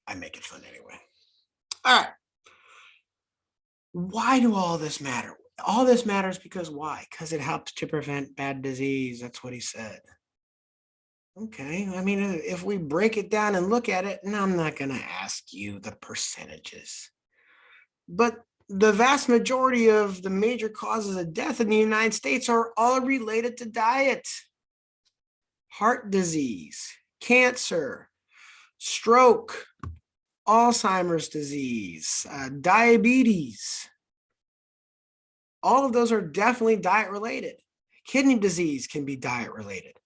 I make it fun anyway. All right. Why do all this matter? All this matters because why? Because it helps to prevent bad disease. That's what he said. Okay. I mean, if we break it down and look at it, and I'm not going to ask you the percentages, but the vast majority of the major causes of death in the United States are all related to diet. Heart disease, cancer, stroke, Alzheimer's disease, diabetes. All of those are definitely diet related. Kidney disease can be diet related.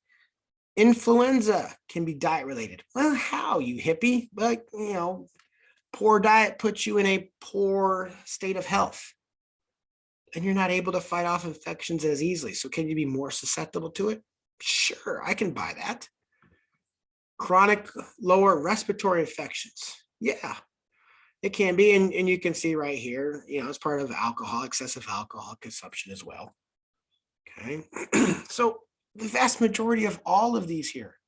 Influenza can be diet related. Well, how, you hippie? But, poor diet puts you in a poor state of health. And you're not able to fight off infections as easily. So can you be more susceptible to it? Sure, I can buy that. Chronic lower respiratory infections. Yeah, it can be. And you can see right here, it's part of alcohol, excessive alcohol consumption as well. Okay. So the vast majority of all of these here,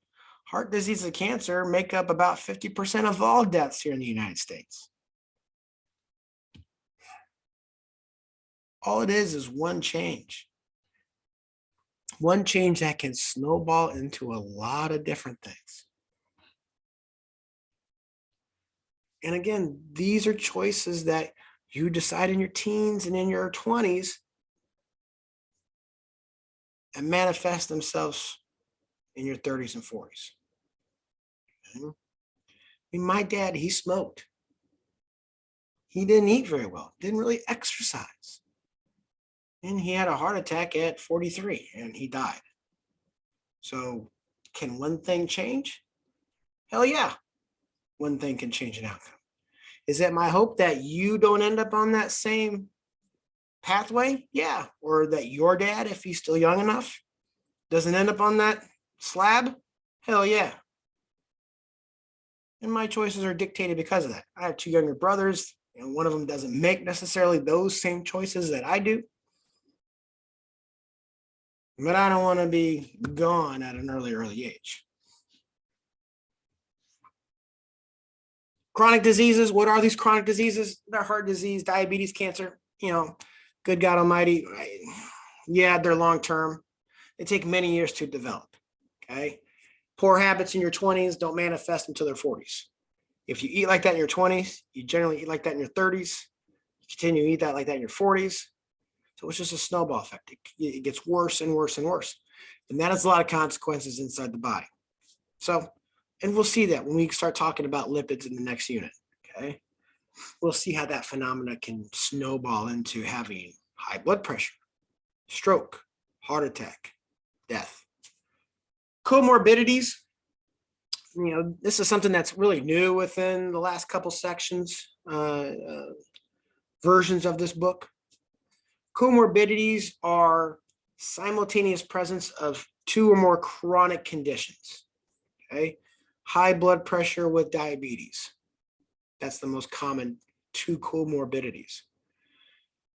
heart disease and cancer, make up about 50% of all deaths here in the United States. All it is one change. One change that can snowball into a lot of different things. And again, these are choices that you decide in your teens and in your 20s and manifest themselves in your 30s and 40s. Okay? I mean, my dad, he smoked. He didn't eat very well, didn't really exercise. And he had a heart attack at 43 and he died. So can one thing change? Hell yeah. One thing can change an outcome. Is it my hope that you don't end up on that same pathway? Yeah. Or that your dad, if he's still young enough, doesn't end up on that slab? Hell yeah. And my choices are dictated because of that. I have two younger brothers, and one of them doesn't make necessarily those same choices that I do. But I don't want to be gone at an early age. Chronic diseases. What are these chronic diseases? They're heart disease, diabetes, cancer. Good God Almighty. Yeah, they're long-term. They take many years to develop. Okay. Poor habits in your 20s don't manifest until their 40s. If you eat like that in your 20s, you generally eat like that in your 30s. You continue to eat that like that in your 40s. So it's just a snowball effect. It gets worse and worse and worse. And that has a lot of consequences inside the body. So, and we'll see that when we start talking about lipids in the next unit, okay? We'll see how that phenomena can snowball into having high blood pressure, stroke, heart attack, death. Comorbidities, this is something that's really new within the last couple sections, versions of this book. Comorbidities are simultaneous presence of two or more chronic conditions. Okay, high blood pressure with diabetes. That's the most common two comorbidities.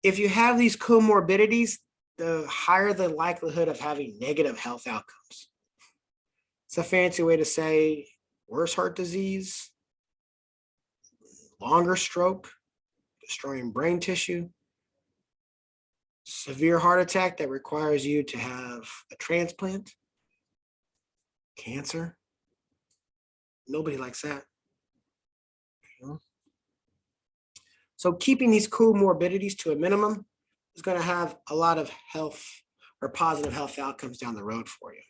If you have these comorbidities, the higher the likelihood of having negative health outcomes. It's a fancy way to say worse heart disease, longer stroke, destroying brain tissue, severe heart attack that requires you to have a transplant, cancer. Nobody likes that. So keeping these comorbidities to a minimum is going to have a lot of health or positive health outcomes down the road for you.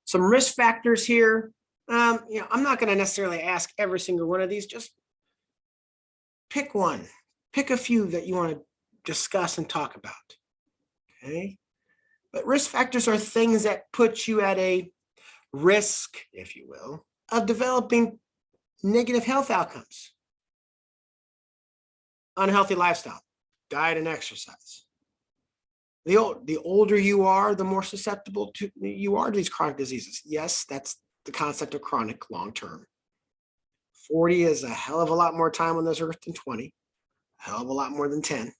Some risk factors here. I'm not going to necessarily ask every single one of these. Just pick one. Pick a few that you want to discuss and talk about. Okay. But risk factors are things that put you at a risk, if you will, of developing negative health outcomes. Unhealthy lifestyle, diet and exercise. The older you are, the more susceptible you are to these chronic diseases. Yes, that's the concept of chronic long-term. 40 is a hell of a lot more time on this earth than 20, a hell of a lot more than 10.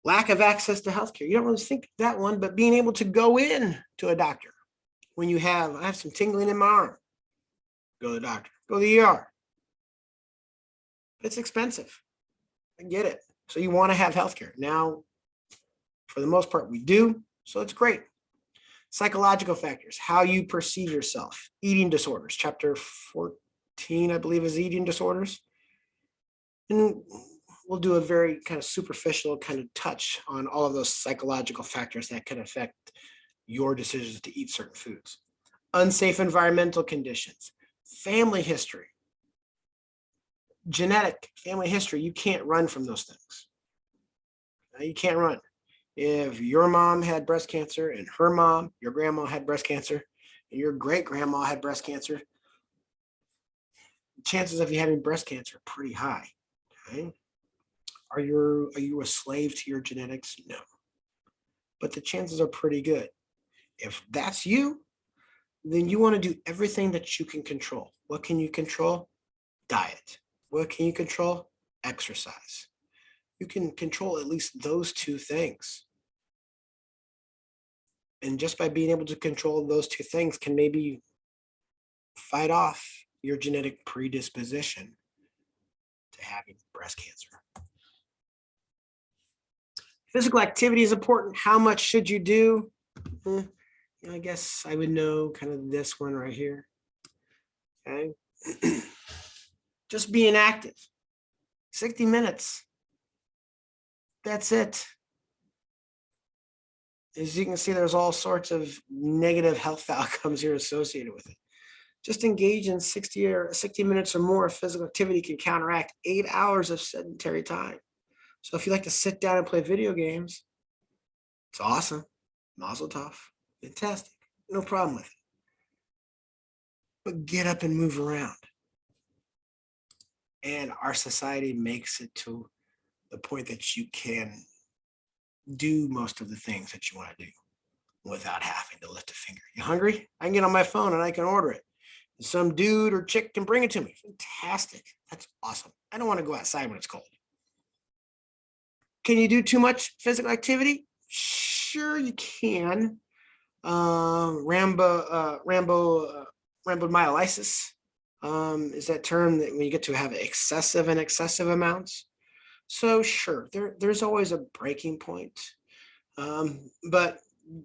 Lack of access to healthcare. You don't really think that one, but being able to go in to a doctor When I have some tingling in my arm, go to the doctor, go to the ER. It's expensive. I get it. So you want to have healthcare. Now, for the most part, we do. So it's great. Psychological factors, how you perceive yourself, eating disorders. Chapter 14, I believe, is eating disorders. And we'll do a very kind of superficial kind of touch on all of those psychological factors that can affect your decisions to eat certain foods. Unsafe environmental conditions, family history, genetic family history. You can't run from those things. You can't run. If your mom had breast cancer and her mom, your grandma had breast cancer, and your great grandma had breast cancer, chances of you having breast cancer are pretty high. Okay? Are you a slave to your genetics? No. But the chances are pretty good. If that's you, then you want to do everything that you can control. What can you control? Diet. What can you control? Exercise. You can control at least those two things. And just by being able to control those two things can maybe fight off your genetic predisposition to having breast cancer. Physical activity is important. How much should you do? I guess I would know kind of this one right here. Okay. Just being active. 60 minutes. That's it. As you can see, there's all sorts of negative health outcomes here associated with it. Just engage in 60 minutes or more of physical activity can counteract 8 hours of sedentary time. So if you like to sit down and play video games, it's awesome. Mazel tov. Fantastic. No problem with it. But get up and move around. And our society makes it to the point that you can do most of the things that you want to do without having to lift a finger. You hungry? I can get on my phone and I can order it. And some dude or chick can bring it to me. Fantastic. That's awesome. I don't want to go outside when it's cold. Can you do too much physical activity? Sure, you can. Rhabdomyolysis is that term that when you get to have excessive amounts. So sure, there's always a breaking point, but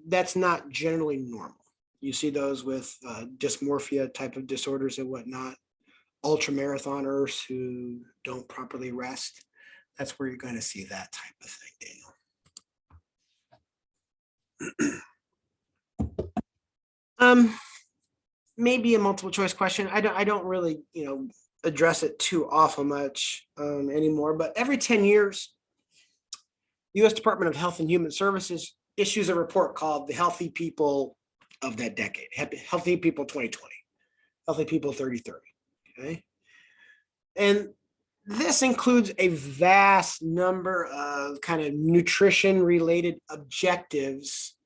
that's not generally normal. You see those with dysmorphia type of disorders and whatnot, ultra marathoners who don't properly rest. That's where you're going to see that type of thing, Daniel. Maybe a multiple choice question. I don't really, address it too awful much anymore, but every 10 years, the U.S. Department of Health and Human Services issues a report called the Healthy People of that decade, Healthy People 2020, Healthy People 3030, okay? And this includes a vast number of kind of nutrition-related objectives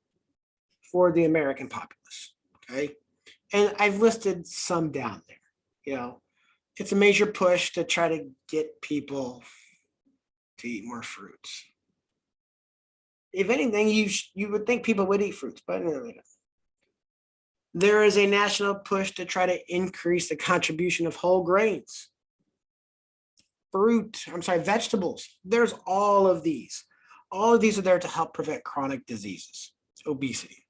for the American populace, okay? And I've listed some down there. It's a major push to try to get people to eat more fruits. If anything, you would think people would eat fruits, but no, they don't. There is a national push to try to increase the contribution of whole grains. Vegetables. There's all of these. All of these are there to help prevent chronic diseases, obesity.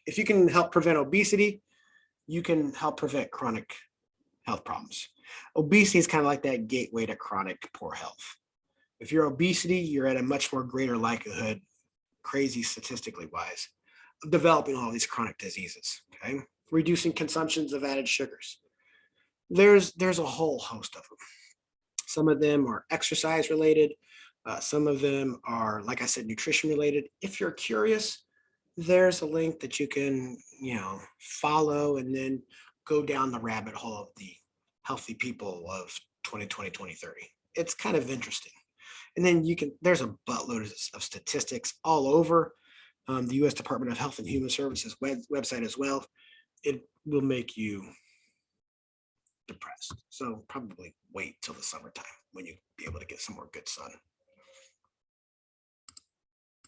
If you can help prevent obesity, you can help prevent chronic health problems. Obesity is kind of like that gateway to chronic poor health. If you're obesity, you're at a much more greater likelihood, crazy statistically wise, of developing all these chronic diseases. Okay, reducing consumptions of added sugars. There's a whole host of them. Some of them are exercise related. Some of them are, like I said, nutrition related. If you're curious, there's a link that you can, follow and then go down the rabbit hole of the healthy people of 2020, 2030. It's kind of interesting. And then there's a buttload of statistics all over the U.S. Department of Health and Human Services website as well. It will make you depressed. So probably wait till the summertime when you be able to get some more good sun.